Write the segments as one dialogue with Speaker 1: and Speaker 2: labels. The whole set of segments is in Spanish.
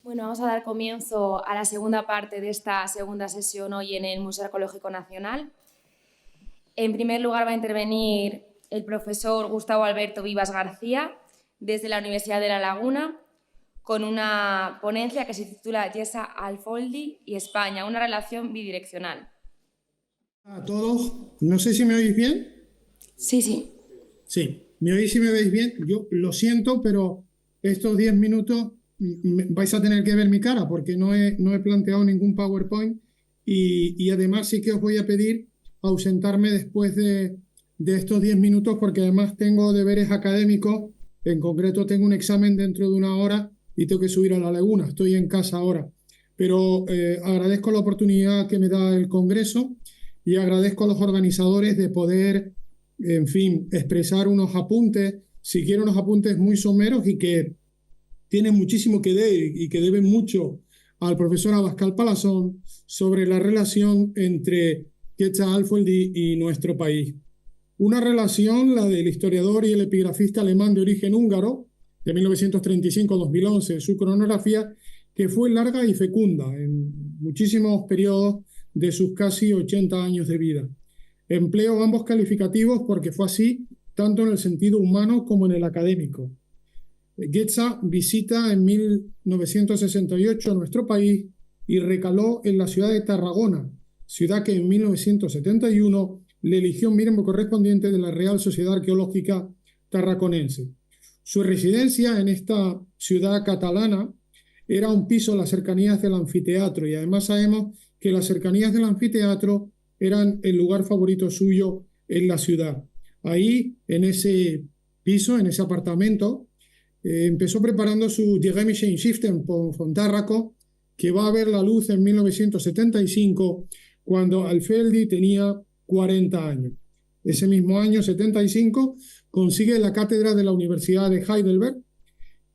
Speaker 1: Bueno, vamos a dar comienzo a la segunda parte de esta segunda sesión hoy en el Museo Arqueológico Nacional. En primer lugar va a intervenir el profesor Gustavo Alberto Vivas García desde la Universidad de La Laguna con una ponencia que se titula Geza Alfoldi y España, una relación bidireccional.
Speaker 2: A todos, no sé si me oís bien.
Speaker 1: Sí, sí.
Speaker 2: Sí, me oís y me veis bien. Yo lo siento, pero estos 10 minutos vais a tener que ver mi cara porque no he planteado ningún PowerPoint y además sí que os voy a pedir ausentarme después de estos 10 minutos porque además tengo deberes académicos. En concreto tengo un examen dentro de una hora y tengo que subir a la laguna. Estoy en casa ahora. Pero agradezco la oportunidad que me da el Congreso y agradezco a los organizadores de poder, en fin, expresar unos apuntes, si quiero unos apuntes muy someros y que tienen muchísimo que dar y que deben mucho al profesor Abascal Palazón sobre la relación entre Quetzal Alfoldi y nuestro país. Una relación, la del historiador y el epigrafista alemán de origen húngaro, de 1935 a 2011, su cronografía, que fue larga y fecunda en muchísimos periodos de sus casi 80 años de vida. Empleo ambos calificativos porque fue así tanto en el sentido humano como en el académico. Getza visita en 1968 a nuestro país y recaló en la ciudad de Tarragona, ciudad que en 1971 le eligió miembro correspondiente de la Real Sociedad Arqueológica Tarraconense. Su residencia en esta ciudad catalana era un piso en las cercanías del anfiteatro y además sabemos que las cercanías del anfiteatro eran el lugar favorito suyo en la ciudad. Ahí, en ese piso, en ese apartamento, empezó preparando su Die Römische Schriften von Tarraco, que va a ver la luz en 1975, cuando Alfoldi tenía 40 años. Ese mismo año, 75, consigue la cátedra de la Universidad de Heidelberg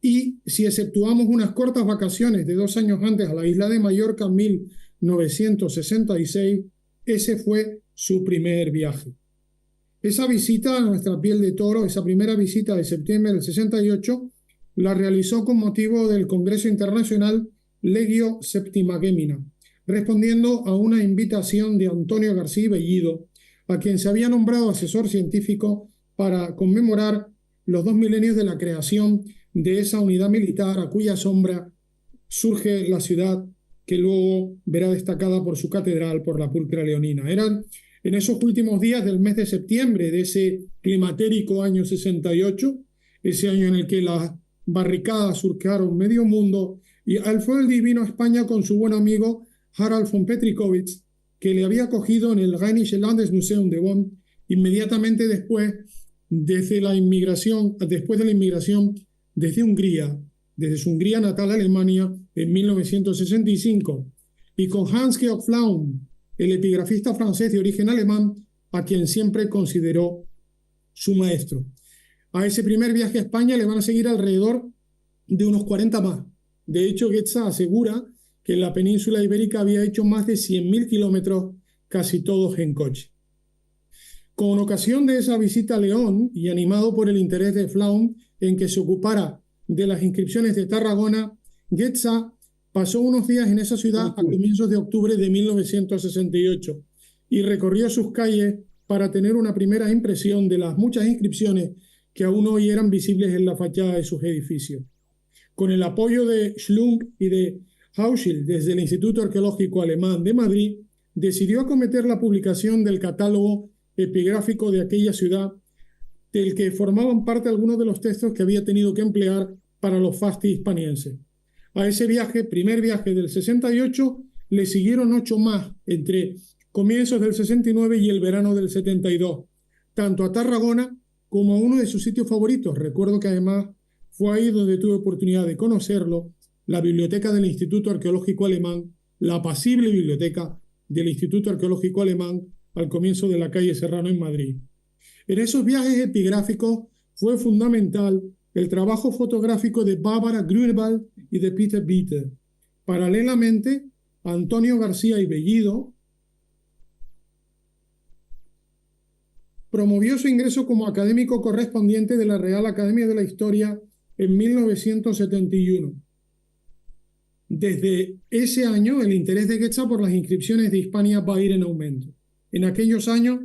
Speaker 2: y, si exceptuamos unas cortas vacaciones de 2 años antes a la isla de Mallorca en 1966, ese fue su primer viaje. Esa visita a nuestra piel de toro, esa primera visita de septiembre del 68, la realizó con motivo del Congreso Internacional Legio Septimagemina, respondiendo a una invitación de Antonio García Bellido, a quien se había nombrado asesor científico para conmemorar los 2 milenios de la creación de esa unidad militar a cuya sombra surge la ciudad que luego verá destacada por su catedral, por la pulcra leonina. Eran en esos últimos días del mes de septiembre de ese climatérico año 68, ese año en el que las barricadas surcaron medio mundo, y Alfoldi vino a España con su buen amigo Harald von Petrikovitz, que le había acogido en el Rheinische Landesmuseum de Bonn inmediatamente después de la inmigración desde Hungría, desde su Hungría natal, Alemania, en 1965, y con Hans-Georg Pflaum, el epigrafista francés de origen alemán, a quien siempre consideró su maestro. A ese primer viaje a España le van a seguir alrededor de unos 40 más. De hecho, Getza asegura que en la península ibérica había hecho más de 100.000 kilómetros, casi todos en coche. Con ocasión de esa visita a León y animado por el interés de Pflaum en que se ocupara de las inscripciones de Tarragona, Getza pasó unos días en esa ciudad a comienzos de octubre de 1968 y recorrió sus calles para tener una primera impresión de las muchas inscripciones que aún hoy eran visibles en la fachada de sus edificios. Con el apoyo de Schlunk y de Hauschild desde el Instituto Arqueológico Alemán de Madrid, decidió acometer la publicación del catálogo epigráfico de aquella ciudad, del que formaban parte algunos de los textos que había tenido que emplear para los fasti hispanienses. A ese viaje, primer viaje del 68, le siguieron 8 más entre comienzos del 69 y el verano del 72, tanto a Tarragona como a uno de sus sitios favoritos. Recuerdo que además fue ahí donde tuve oportunidad de conocerlo, la biblioteca del Instituto Arqueológico Alemán, la apacible biblioteca del Instituto Arqueológico Alemán, al comienzo de la calle Serrano en Madrid. En esos viajes epigráficos fue fundamental el trabajo fotográfico de Bárbara Grünewald y de Peter Bitter. Paralelamente, Antonio García y Bellido promovió su ingreso como académico correspondiente de la Real Academia de la Historia en 1971. Desde ese año, el interés de Goethe por las inscripciones de Hispania va a ir en aumento. En aquellos años,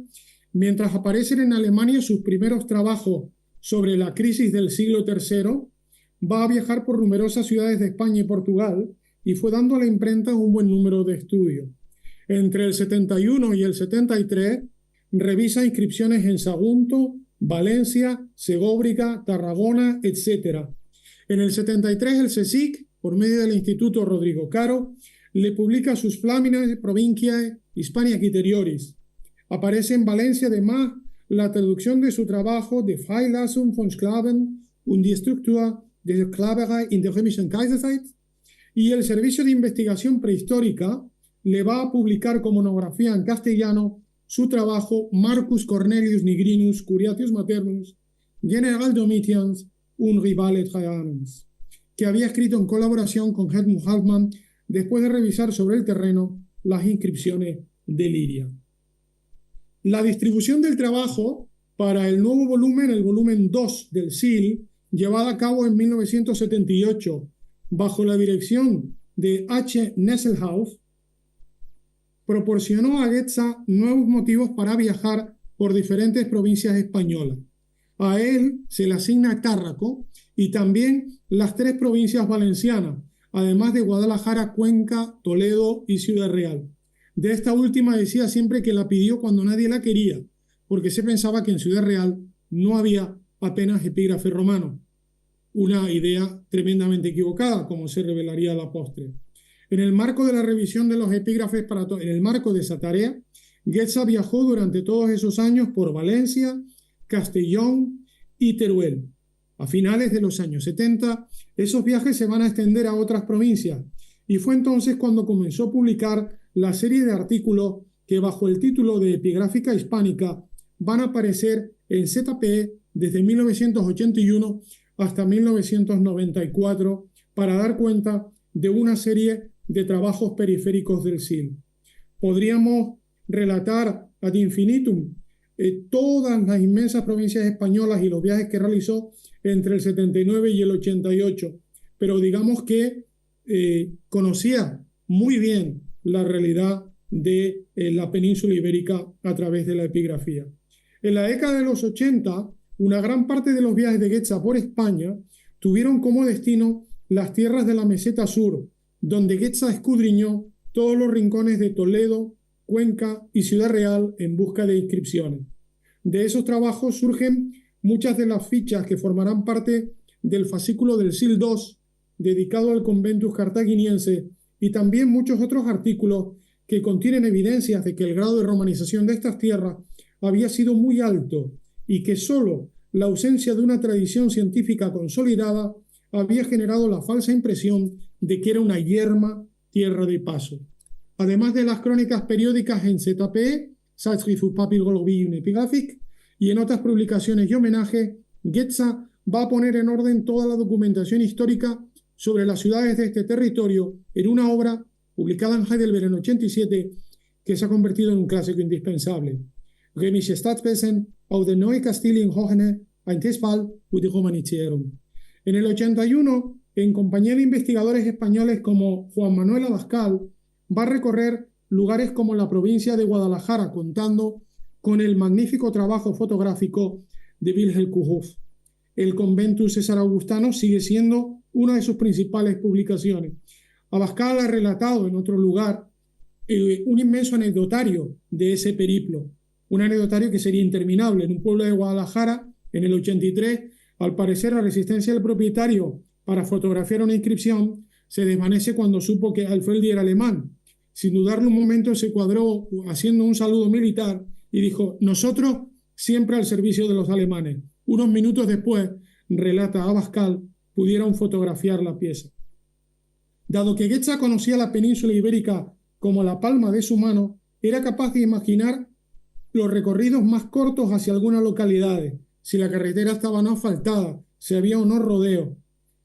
Speaker 2: mientras aparecen en Alemania sus primeros trabajos sobre la crisis del siglo III, va a viajar por numerosas ciudades de España y Portugal y fue dando a la imprenta un buen número de estudios. Entre el 71 y el 73, revisa inscripciones en Sagunto, Valencia, Segóbriga, Tarragona, etc. En el 73, el CSIC, por medio del Instituto Rodrigo Caro, le publica sus Flamines Provinciae Hispaniae Interioris. Aparece en Valencia, además, la traducción de su trabajo De Freilassung von Sklaven und die Struktur der Sklaverei in der römischen Kaiserzeit, y el Servicio de Investigación Prehistórica le va a publicar como monografía en castellano su trabajo Marcus Cornelius Nigrinus Curiatius Maternus General Domitians un Rivale Trajanus, que había escrito en colaboración con Helmut Haltmann después de revisar sobre el terreno las inscripciones de Liria. La distribución del trabajo para el nuevo volumen, el volumen 2 del SIL, llevada a cabo en 1978 bajo la dirección de H. Nesselhaus, proporcionó a Goethe nuevos motivos para viajar por diferentes provincias españolas. A él se le asigna Tárraco y también las 3 provincias valencianas, además de Guadalajara, Cuenca, Toledo y Ciudad Real. De esta última decía siempre que la pidió cuando nadie la quería, porque se pensaba que en Ciudad Real no había apenas epígrafe romano. Una idea tremendamente equivocada, como se revelaría a la postre. En el marco de la revisión de los epígrafes en el marco de esa tarea, Goethe viajó durante todos esos años por Valencia, Castellón y Teruel. A finales de los años 70, esos viajes se van a extender a otras provincias y fue entonces cuando comenzó a publicar la serie de artículos que bajo el título de Epigráfica Hispánica van a aparecer en ZPE desde 1981 hasta 1994 para dar cuenta de una serie de trabajos periféricos del SIL. Podríamos relatar ad infinitum todas las inmensas provincias españolas y los viajes que realizó entre el 79 y el 88, pero digamos que conocía muy bien la realidad de la península ibérica a través de la epigrafía. En la década de los 80, una gran parte de los viajes de Goethe por España tuvieron como destino las tierras de la meseta sur, donde Goethe escudriñó todos los rincones de Toledo, Cuenca y Ciudad Real en busca de inscripciones. De esos trabajos surgen muchas de las fichas que formarán parte del fascículo del SIL II, dedicado al Conventus Cartaginiense, y también muchos otros artículos que contienen evidencias de que el grado de romanización de estas tierras había sido muy alto y que solo la ausencia de una tradición científica consolidada había generado la falsa impresión de que era una yerma tierra de paso. Además de las crónicas periódicas en ZPE, Zeitschrift für Papyrologie und Epigraphik, y en otras publicaciones y homenajes, Goethe va a poner en orden toda la documentación histórica sobre las ciudades de este territorio en una obra publicada en Heidelberg en 87 que se ha convertido en un clásico indispensable. Römische Stadtwesen aus der Neukastilien Hochne, ein Testfall und die Romanisierung. En el 81, en compañía de investigadores españoles como Juan Manuel Abascal, va a recorrer lugares como la provincia de Guadalajara, contando con el magnífico trabajo fotográfico de Wilhelm Kuhoff. El Conventus César Augustano sigue siendo una de sus principales publicaciones. Abascal ha relatado en otro lugar un inmenso anecdotario de ese periplo, un anecdotario que sería interminable. En un pueblo de Guadalajara, en el 83, al parecer la resistencia del propietario para fotografiar una inscripción se desvanece cuando supo que Alfeldi era alemán. Sin dudarlo un momento se cuadró haciendo un saludo militar y dijo: nosotros siempre al servicio de los alemanes. Unos minutos después, relata Abascal, pudieron fotografiar la pieza. Dado que Goethe conocía la península ibérica como la palma de su mano, era capaz de imaginar los recorridos más cortos hacia algunas localidades, si la carretera estaba no asfaltada, si había o no rodeo.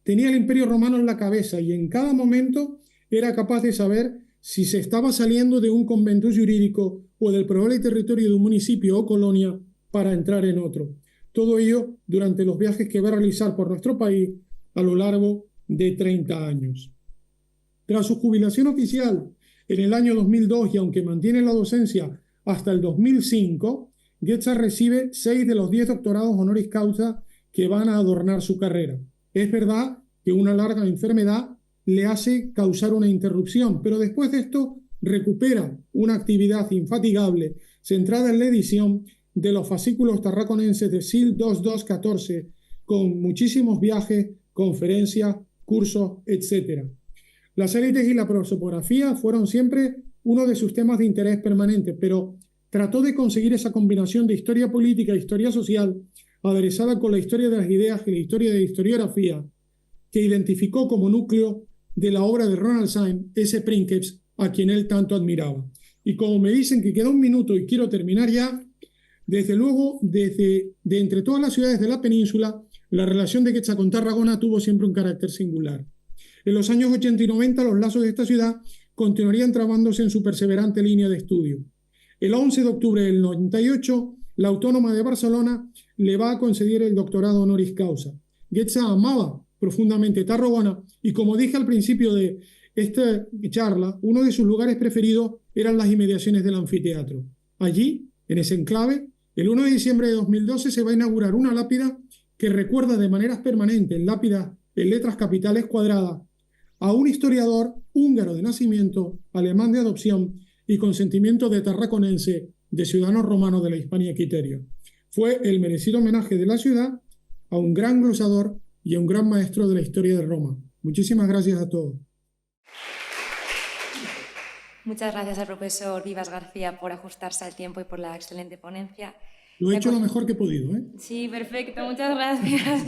Speaker 2: Tenía el Imperio Romano en la cabeza y en cada momento era capaz de saber si se estaba saliendo de un conventus jurídico o del probable territorio de un municipio o colonia para entrar en otro. Todo ello durante los viajes que va a realizar por nuestro país a lo largo de 30 años. Tras su jubilación oficial en el año 2002 y aunque mantiene la docencia hasta el 2005, Goetze recibe 6 de los 10 doctorados honoris causa que van a adornar su carrera. Es verdad que una larga enfermedad le hace causar una interrupción, pero después de esto recupera una actividad infatigable centrada en la edición de los fascículos tarraconenses de SIL 2214, con muchísimos viajes, conferencias, cursos, etc. Las élites y la prosopografía fueron siempre uno de sus temas de interés permanente, pero trató de conseguir esa combinación de historia política e historia social, aderezada con la historia de las ideas y la historia de la historiografía, que identificó como núcleo de la obra de Ronald Syme, ese Princeps a quien él tanto admiraba. Y como me dicen que queda un minuto y quiero terminar ya, desde luego, de entre todas las ciudades de la península, la relación de Goetze con Tarragona tuvo siempre un carácter singular. En los años 80 y 90, los lazos de esta ciudad continuarían trabándose en su perseverante línea de estudio. El 11 de octubre del 98, la Autónoma de Barcelona le va a conceder el doctorado honoris causa. Goetze amaba profundamente Tarragona y, como dije al principio de esta charla, uno de sus lugares preferidos eran las inmediaciones del anfiteatro. Allí, en ese enclave, el 1 de diciembre de 2012 se va a inaugurar una lápida que recuerda de maneras permanentes, lápidas en letras capitales cuadradas, a un historiador húngaro de nacimiento, alemán de adopción y con sentimiento de tarraconense, de ciudadano romano de la Hispania Quiteria. Fue el merecido homenaje de la ciudad a un gran glosador y a un gran maestro de la historia de Roma. Muchísimas gracias a todos.
Speaker 1: Muchas gracias al profesor Vivas García por ajustarse al tiempo y por la excelente ponencia.
Speaker 2: Lo he hecho lo mejor que he podido, ¿eh?
Speaker 1: Sí, perfecto. Muchas gracias.